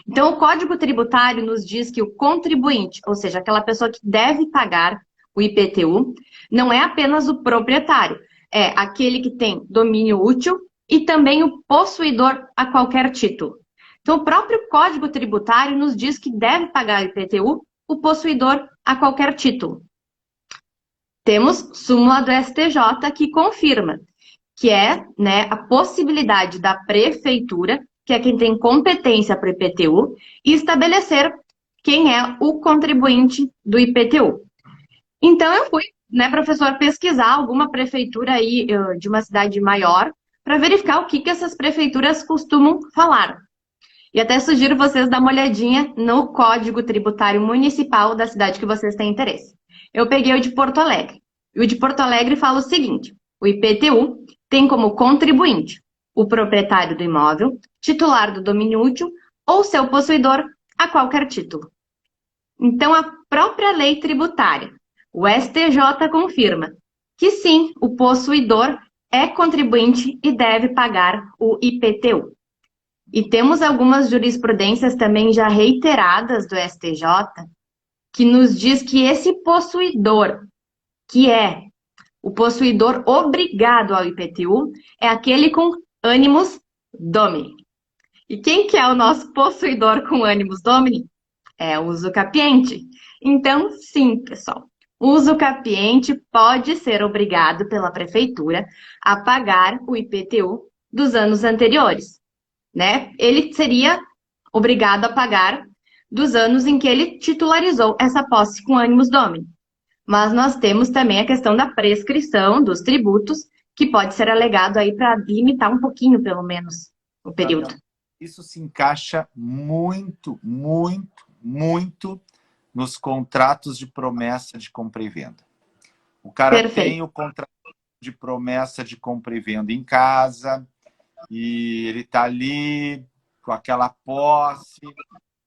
Então, o Código Tributário nos diz que o contribuinte, ou seja, aquela pessoa que deve pagar o IPTU, não é apenas o proprietário, é aquele que tem domínio útil e também o possuidor a qualquer título. Então, o próprio Código Tributário nos diz que deve pagar o IPTU o possuidor a qualquer título. Temos súmula do STJ que confirma que é, né, a possibilidade da prefeitura, que é quem tem competência para o IPTU, e estabelecer quem é o contribuinte do IPTU. Então, eu fui, né, professor, pesquisar alguma prefeitura aí de uma cidade maior para verificar o que essas prefeituras costumam falar. E até sugiro vocês dar uma olhadinha no Código Tributário Municipal da cidade que vocês têm interesse. Eu peguei o de Porto Alegre. E o de Porto Alegre fala o seguinte: o IPTU tem como contribuinte o proprietário do imóvel, titular do domínio útil ou seu possuidor a qualquer título. Então, a própria lei tributária, o STJ confirma que sim, o possuidor é contribuinte e deve pagar o IPTU. E temos algumas jurisprudências também já reiteradas do STJ que nos diz que esse possuidor, que é o possuidor obrigado ao IPTU, é aquele com animus domini. E quem que é o nosso possuidor com animus domini? É o usucapiente. Então, sim, pessoal, o usucapiente pode ser obrigado pela prefeitura a pagar o IPTU dos anos anteriores, né? Ele seria obrigado a pagar dos anos em que ele titularizou essa posse com animus domini. Mas nós temos também a questão da prescrição dos tributos, que pode ser alegado aí para limitar um pouquinho, pelo menos, o período.
Isso se encaixa muito, muito, muito nos contratos de promessa de compra e venda. O cara
Perfeito.
tem o contrato de promessa de compra e venda em casa e ele está ali com aquela posse.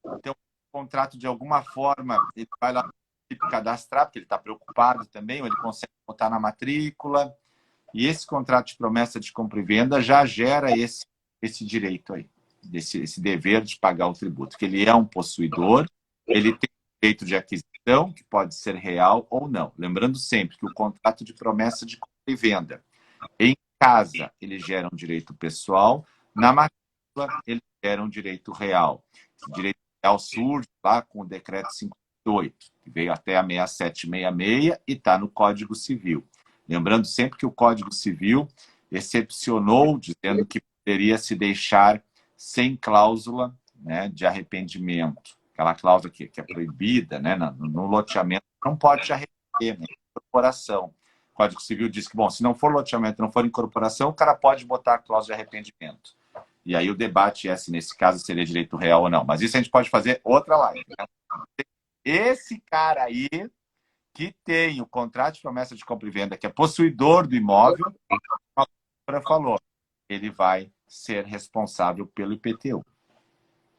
Então, o contrato, de alguma forma, ele vai lá cadastrar, porque ele está preocupado também, ou ele consegue botar na matrícula. E esse contrato de promessa de compra e venda já gera esse direito aí, esse dever de pagar o tributo, que ele é um possuidor, ele tem direito de aquisição, que pode ser real ou não. Lembrando sempre que o contrato de promessa de compra e venda, em casa, ele gera um direito pessoal, na matrícula, ele gera um direito real. Esse direito real surge lá com o decreto 58, que veio até a 6766 e está no Código Civil. Lembrando sempre que o Código Civil excepcionou, dizendo que poderia se deixar sem cláusula, né, de arrependimento. Aquela cláusula que é proibida, né, no loteamento, não pode arrepender, né, incorporação. O Código Civil diz que, bom, se não for loteamento, não for incorporação, o cara pode botar a cláusula de arrependimento. E aí o debate é se, nesse caso, seria direito real ou não. Mas isso a gente pode fazer outra live. Né? Esse cara aí, que tem o contrato de promessa de compra e venda, que é possuidor do imóvel, como a doutora falou, ele vai ser responsável pelo IPTU.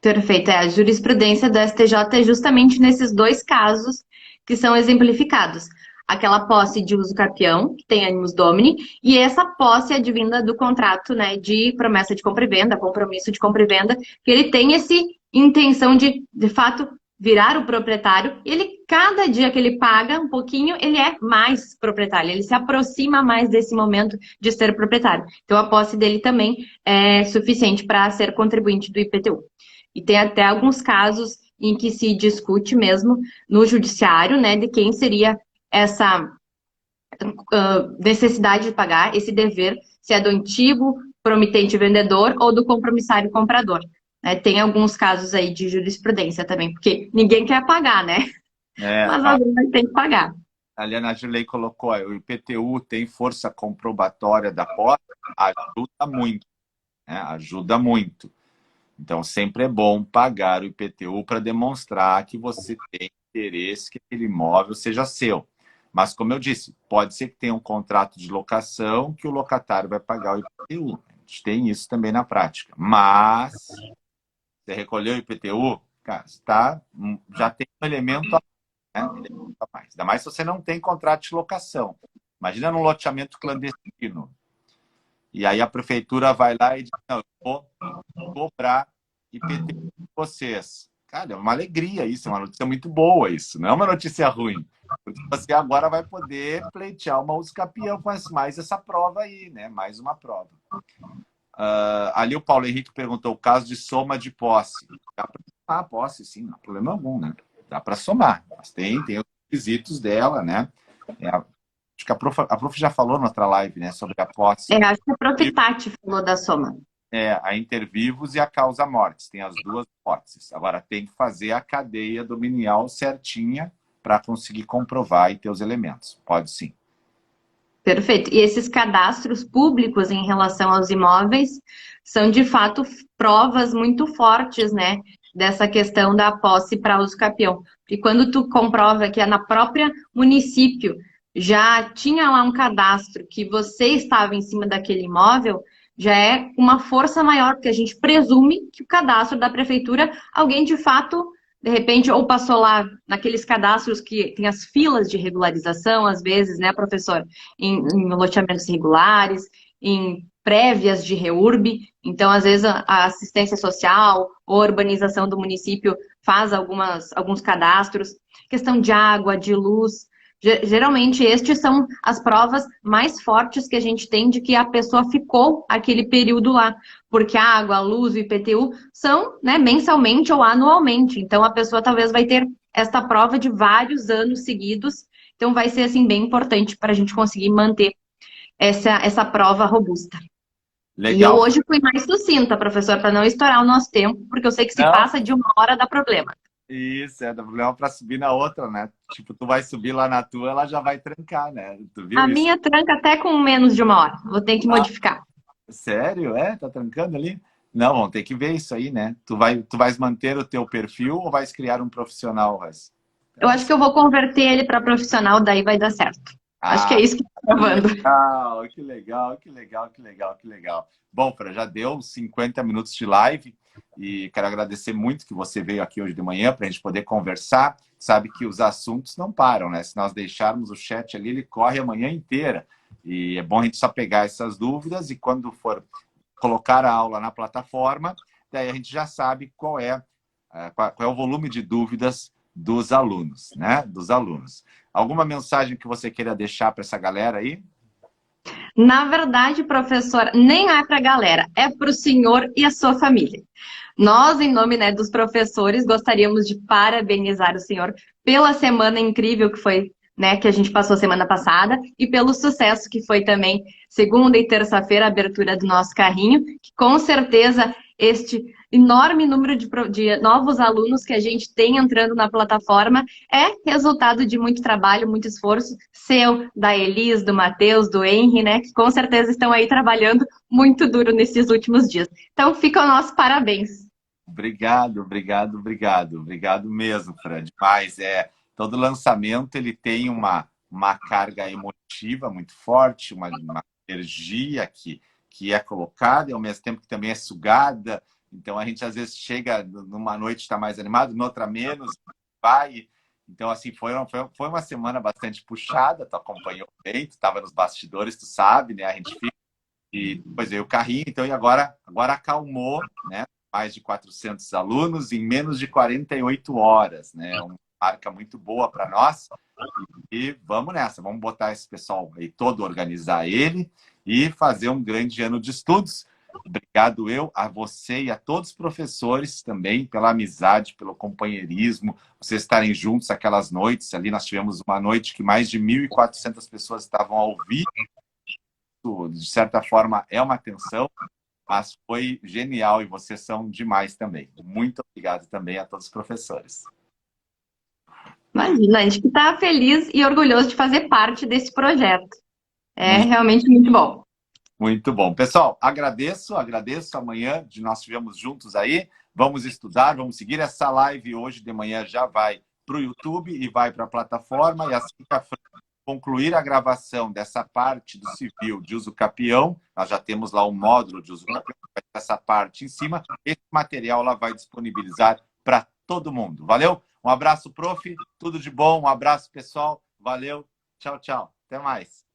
Perfeito. A jurisprudência do STJ é justamente nesses dois casos que são exemplificados. Aquela posse de uso capião, que tem animus domini, e essa posse advinda do contrato, né, de promessa de compra e venda, compromisso de compra e venda, que ele tem essa intenção de fato, virar o proprietário, ele, cada dia que ele paga um pouquinho, ele é mais proprietário, ele se aproxima mais desse momento de ser proprietário. Então, a posse dele também é suficiente para ser contribuinte do IPTU. E tem até alguns casos em que se discute mesmo no judiciário, né, de quem seria essa necessidade de pagar, esse dever, se é do antigo promitente vendedor ou do compromissário comprador. Né? Tem alguns casos aí de jurisprudência também, porque ninguém quer pagar, né?
É,
Mas alguém vai ter que pagar.
a Liana Gilei colocou, o IPTU tem força comprobatória da posse, ajuda muito, né? Ajuda muito. Então, sempre é bom pagar o IPTU para demonstrar que você tem interesse que aquele imóvel seja seu. Mas, como eu disse, pode ser que tenha um contrato de locação que o locatário vai pagar o IPTU. A gente tem isso também na prática. Mas, você recolheu o IPTU, cara, já tem um elemento a mais, né? Elemento a mais. Ainda mais se você não tem contrato de locação. Imagina num loteamento clandestino. E aí a prefeitura vai lá e diz, não, eu vou cobrar IPTU de vocês. Cara, é uma alegria isso, é uma notícia muito boa isso, não é uma notícia ruim. Porque você agora vai poder pleitear uma usucapião com mais essa prova aí, né? Mais uma prova. Ali o Paulo Henrique perguntou o caso de soma de posse. Dá para somar a posse, sim, não há problema algum, né? Dá para somar. Mas tem os requisitos dela, né? Acho que a prof já falou na outra live, né? Sobre a posse.
Acho que a Prof. Tati falou da soma.
A inter vivos e a causa mortis. Tem as duas hipóteses. Agora, tem que fazer a cadeia dominial certinha para conseguir comprovar e ter os elementos. Pode sim.
Perfeito. E esses cadastros públicos em relação aos imóveis são, de fato, provas muito fortes, né, dessa questão da posse para uso capião. E quando tu comprova que é na própria município já tinha lá um cadastro que você estava em cima daquele imóvel, já é uma força maior, porque a gente presume que o cadastro da prefeitura, alguém de fato, de repente, ou passou lá naqueles cadastros que tem as filas de regularização, às vezes, né, professor? Em loteamentos irregulares, em prévias de REURB. Então, às vezes, a assistência social ou a urbanização do município faz alguns cadastros. Questão de água, de luz. Geralmente, estes são as provas mais fortes que a gente tem de que a pessoa ficou aquele período lá. Porque a água, a luz, o IPTU são, né, mensalmente ou anualmente. Então, a pessoa talvez vai ter esta prova de vários anos seguidos. Então, vai ser, assim, bem importante para a gente conseguir manter essa prova robusta.
Legal.
E eu hoje fui mais sucinta, professor, para não estourar o nosso tempo, porque eu sei que se passa de 1 hora dá problema.
Isso, dá problema para subir na outra, né? Tipo, tu vai subir lá na tua, ela já vai trancar, né? Tu viu
A
isso?
minha tranca até com menos de 1 hora. Vou ter que modificar.
Sério? Tá trancando ali? Não, vamos ter que ver isso aí, né? Tu vais manter o teu perfil ou vais criar um profissional, Ras?
Eu acho que eu vou converter ele para profissional, daí vai dar certo. Acho que é isso que está gravando.
Que legal, que legal, que legal, que legal. Bom, Fran, já deu 50 minutos de live e quero agradecer muito que você veio aqui hoje de manhã para a gente poder conversar. Sabe que os assuntos não param, né? Se nós deixarmos o chat ali, ele corre a manhã inteira. E é bom a gente só pegar essas dúvidas e quando for colocar a aula na plataforma, daí a gente já sabe qual é o volume de dúvidas dos alunos, né? Dos alunos. Alguma mensagem que você queira deixar para essa galera aí?
Na verdade, professor, nem é para a galera, é para o senhor e a sua família. Nós, em nome, né, dos professores, gostaríamos de parabenizar o senhor pela semana incrível que foi, né, que a gente passou semana passada e pelo sucesso que foi também segunda e terça-feira a abertura do nosso carrinho, que com certeza este enorme número de novos alunos que a gente tem entrando na plataforma é resultado de muito trabalho, muito esforço seu, da Elis, do Matheus, do Henry, né, que com certeza estão aí trabalhando muito duro nesses últimos dias. Então, fica o nosso parabéns.
Obrigado, obrigado, obrigado. Obrigado mesmo, Fran. Demais. Todo lançamento ele tem uma carga emotiva muito forte, uma energia que é colocada e ao mesmo tempo que também é sugada. Então a gente às vezes chega numa noite está mais animado, noutra menos, vai. Então assim foi uma semana bastante puxada. Tu acompanhou bem, tu estava nos bastidores, tu sabe, né? A gente fica e depois veio o carrinho, então e agora acalmou, né? mais de 400 alunos em menos de 48 horas, né? Uma marca muito boa para nós. E vamos nessa, vamos botar esse pessoal aí todo, organizar ele e fazer um grande ano de estudos. Obrigado a você e a todos os professores também pela amizade, pelo companheirismo, vocês estarem juntos aquelas noites. Ali nós tivemos uma noite que mais de 1.400 pessoas estavam ao vivo. De certa forma, é uma tensão, mas foi genial e vocês são demais também. Muito obrigado também a todos os professores.
Imagina, a gente que está feliz e orgulhoso de fazer parte desse projeto. É realmente muito bom.
Muito bom. Pessoal, agradeço. Amanhã de nós estivemos juntos aí. Vamos estudar, vamos seguir essa live. Hoje de manhã já vai para o YouTube e vai para a plataforma. E assim que a Fran concluir a gravação dessa parte do civil de uso capião, nós já temos lá um módulo de uso capião, essa parte em cima. Esse material ela vai disponibilizar para todo mundo. Valeu? Um abraço, prof. Tudo de bom. Um abraço, pessoal. Valeu. Tchau, tchau. Até mais.